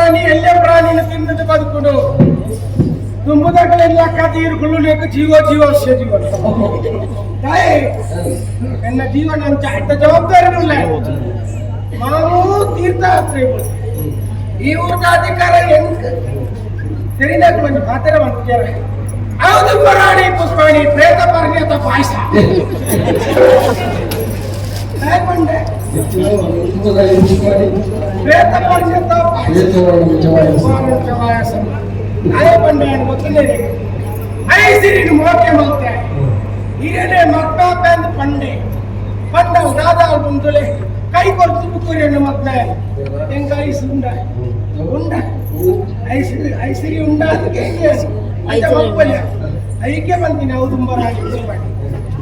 ಪ್ರಾಣಿ ಎಲ್ಲೇ ಪ್ರಾಣಿನ ತಿನ್ನದು ಬದುಕುಡು ತುಂಬುದಾಗಲೆಲ್ಲ ಕತೀರುಗಳು ಜೀವ ಜೀವಸ್ಯ ಜೀವನ ನನ್ನ ಜೀವನ ಅಂತ ಜವಾಬ್ದಾರಿ ನಾವು ತೀರ್ಥಯಾತ್ರೆ ಈ ಊಟ ಅಧಿಕಾರ ಹೆಂಗ್ ಸರಿನಾಗ ಬಂದು ಮಾತಾಡ ಮಾಡ್ತಾರೆ ಹೌದು ಪುರಾಣಿ ಪುಷ್ಪಾಣಿ ಪ್ರೇತ ಪರಿಣಿತ ಪಾಯಸ ಬಂಡೆ ಪ್ರೇತ ಪರಿಣಿತ ಪಾಯಸ ನಾಯ ಬಂಡೆ ಗೊತ್ತಿಲ್ಲ ಐಸಿರಿನ ಮೋಕೆ ಮಲ್ತೆ ಈಗಲೇ ಮಕ್ಕ ಪ್ಯಾಂದ್ ಪಂಡೆ ಪಂಡ ದಾದಾ ಬಂದುಲೆ ಕೈ ಕೊರ್ತು ಬುಕ್ಕುರಿಯನ್ನು ಮತ್ತೆ ಹೆಂಗ ಐಸ್ ಉಂಡ ಉಂಡ ಐಸಿರಿ ಉಂಡ ಅದಕ್ಕೆ ಮಕ್ಕಳ ಐಕೆ ಬಂತೀನಿ ನಾವು ತುಂಬ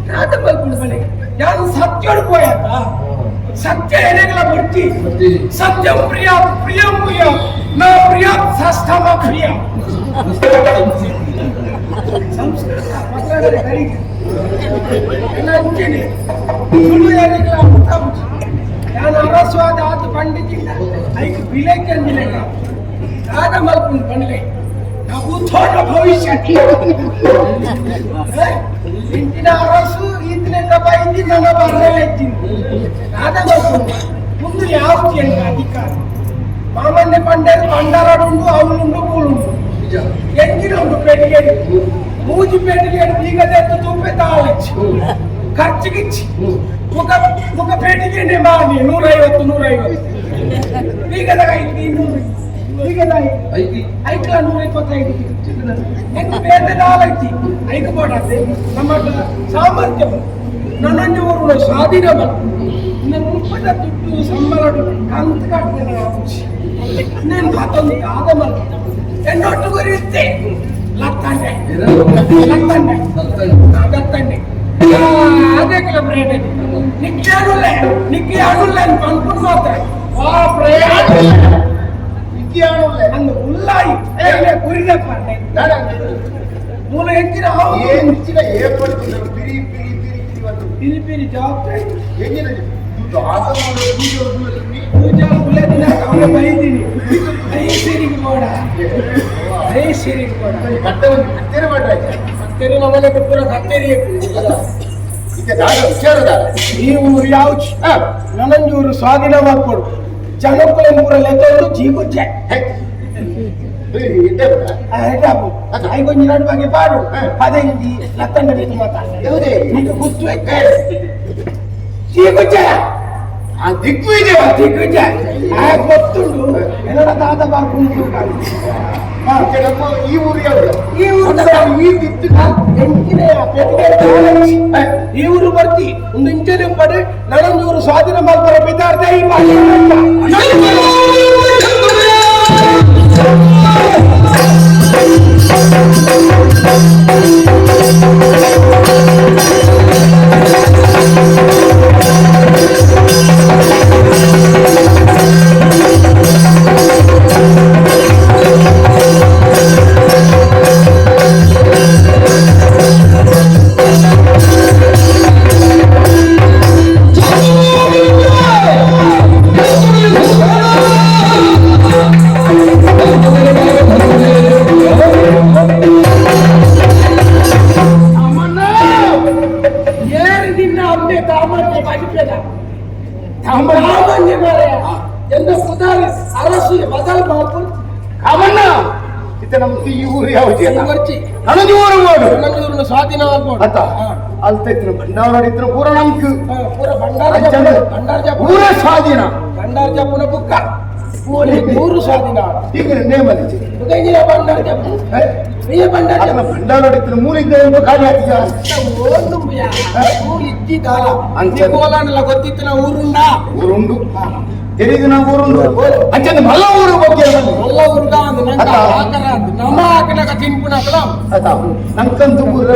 ರಾತ ಮಲ್ಕೊಂಡು ಬನ್ನಿ ಯಾರು ಸತ್ಯ ಹೋಯಾತ ಸತ್ಯ ಏನೇಗಲ ಬರ್ತಿ ಸತ್ಯ ಪ್ರಿಯ ಪ್ರಿಯ ಪ್ರಿಯ ನಾ ಪ್ರಿಯ ಸಸ್ತಮ ಪ್ರಿಯ ಸಂಸ್ಕೃತ ಮಕ್ಕಳ ಕರಿಗೆ ಎಲ್ಲ ಅಂಚೆನೆ ಸುಳ್ಳು ಏನೇಗಲ ನಾನು ಅರಸ್ವಾದ ಆತು ಪಂಡಿತಿಲ್ಲ ಐದು ಬಿಲೆಕ್ಕೆ ಅಂದಿಲ್ಲ ರಾತ ಮಲ್ಕೊಂಡು ಬನ್ನಿ ನಾವು ಥೋಡ ಭವಿಷ್ಯ ಇಂದಿನ ಅರಸು ಈತಿನ ಬೈದಿ ನನ್ನ ಬರಲಿದ್ದೀನಿ ರಾಧ ಮುಂದೆ ಯಾವುದು ಎಂತ ಅಧಿಕಾರ ಮಾಮನ್ಯ ಪಂಡರು ಪಂಡರಾಡುಂಡು ಅವನುಂಡು ಕೂಳುಂಡು ಎಂಜಿನ ಉಂಟು ಪೇಟಿಗೆ ಮೂಜಿ ಪೇಟಿಗೆ ಬೀಗದೆತ್ತು ತೂಪೆ ತಾಳಚ್ಚಿ ಖರ್ಚಿಗಿಚ್ಚಿ ಮುಖ ಪೇಟಿಗೆ ಮಾಡಿ 150 ಬೀಗದ ಐದು 200 ಬೀಗದ ಐಕ್ಲ 125 ಹೆಂಗ್ ಬೇಟೆದಾಲೈತಿ ಐದು ಬೋಡಾತೆ ನಮ್ಮ ಸಾಮರ್ಥ್ಯ ನನ್ನನ್ನು ಊರು ಸ್ವಾಧೀನ ನನ್ನ ಮುಪ್ಪದ ದುಡ್ಡು ಸಂಬಳ ಕಂತು ಕಟ್ತೇನೆ నేను గతంలో ఆదమల్ ఎన్నోట్టు గురిస్తే లత్తండి అదే కదా బ్రేడ్ నిక్కి అడులే అనుకుని మాత్రం ఆ ప్రయాణం నిక్కి అడులే నన్ను ఉల్లాయి గురిగా పడ్డాయి మూల ఎక్కిన ఇచ్చిన ఏ పడుతున్నారు పిరి పిరి జాబ్ पूजा बुले दिन कामे बೈದಿನಿ ಐಸಿರಿಗೆ ಕೂಡ ಕತ್ತೇರಿ ಮಾಡ್ರೆ ಕತ್ತೇರಿ ನಮ್ಮನೆ ಪೂರ ಕತ್ತೇರಿ ಇದೆ ದಾಡ ವಿಚಾರದ ಈ ಊರು ಯಾವುದು ನನಂಜೂರು ಸ್ವಾಧೀನ ಮಾಡ್ಕೊಡು ಜನಕ್ಕಳ ಊರಲ್ಲಿ ಎತ್ತೋದು ಜೀಗುಜ್ಜೆ ಐಗೊಂದು ಬಗ್ಗೆ ಪಾಡು ಅದೇ ಹಿಂದಿ ಲತ್ತಂಡ ರೀತಿ ಮಾತಾಡ ಈಗ ಗುತ್ತು ಜೀಗುಜ್ಜೆ ದಿಗ್ವಿಜಯ ಗೊತ್ತುಂಡು ಎಲ್ಲ ತಾತ ಬಾರ್ಕೊಂಡು ಈ ಊರು ಈ ಊರು ಬರ್ತಿ ಒಂದು ಇಂಚನೆ ಪಡೆ ನನಂಜೂರು ಸ್ವಾಧೀನ ಮಾಡ್ತಾರೆ ಬಿದ್ದಾರ್ಥ ಈ ಸ್ವಾಧೀನ ಭಂಡಾರ ಪೂರ ನಮ್ಕು ಪೂರ ಸ್ವಾಧೀನ ಭಂಡಾರ ಜಪ್ಪನ ಬುಕ್ಕ ಮೂರು ಸ್ವಾಧೀನ ಈಗ ನೇಮಲ್ಲಿ ಭಂಡಾರ ಮೂರಿದ್ದ ಖಾಲಿ ಆಗ್ತಿಲ್ಲ ಗೊತ್ತಿತ್ತು ನಾ ಊರುಂಡು ತೆರಿಗೆ ನಾವು ಊರುಂಡು ಅಂಚಂದ ಮಲ್ಲ ಊರು ಬಗ್ಗೆ ಮಲ್ಲ ಊರುಗ ನಮ್ಮ ಹಾಕಿನಾಗ ತಿನ್ಪುನಾಕಲ ನಂಕಂತು ಊರ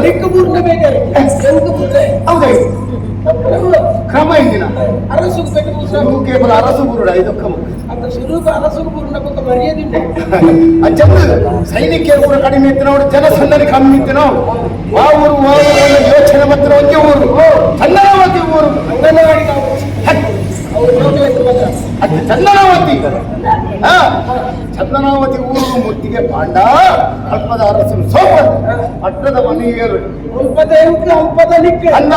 ದಿಕ್ಕು ಬೇರೆ ಹೌದಾ ಕ್ರಮ ಇಂದಿನ ಅರಸು ಕೇವಲ ಅರಸು ಬುರುಡ ಇದು ಕ್ರಮ ಅಂತ ಸುರೂಪ ಅರಸು ಬುರುಡ ಬಗ್ಗೆ ಮರ್ಯಾದಿಂದ ಅಂಚಂದು ಸೈನಿಕರು ಕೂಡ ಕಡಿಮೆ ಇತ್ತು ನೋಡಿ ಜನಸಂದಣಿ ಕಮ್ಮಿ ಇತ್ತು ನಾವು ಆ ಊರು ಯೋಚನೆ ಮಾತ್ರ ಒಂದೇ ಊರು ಚಂದನವತಿ ಊರು ಅಂಗನವಾಡಿ ಅದು ಚಂದನಾವತಿ. ಚಂದನಾವತಿ ಊರು ಮುತ್ತಿಗೆ ಪಾಂಡ ಅಲ್ಪದ ಅರಸನು ಸೋಮ ಪಟ್ಟದ ಮನೆಯರು ಅಲ್ಪದ ನಿಕ್ಕೆ ಅಲ್ಲ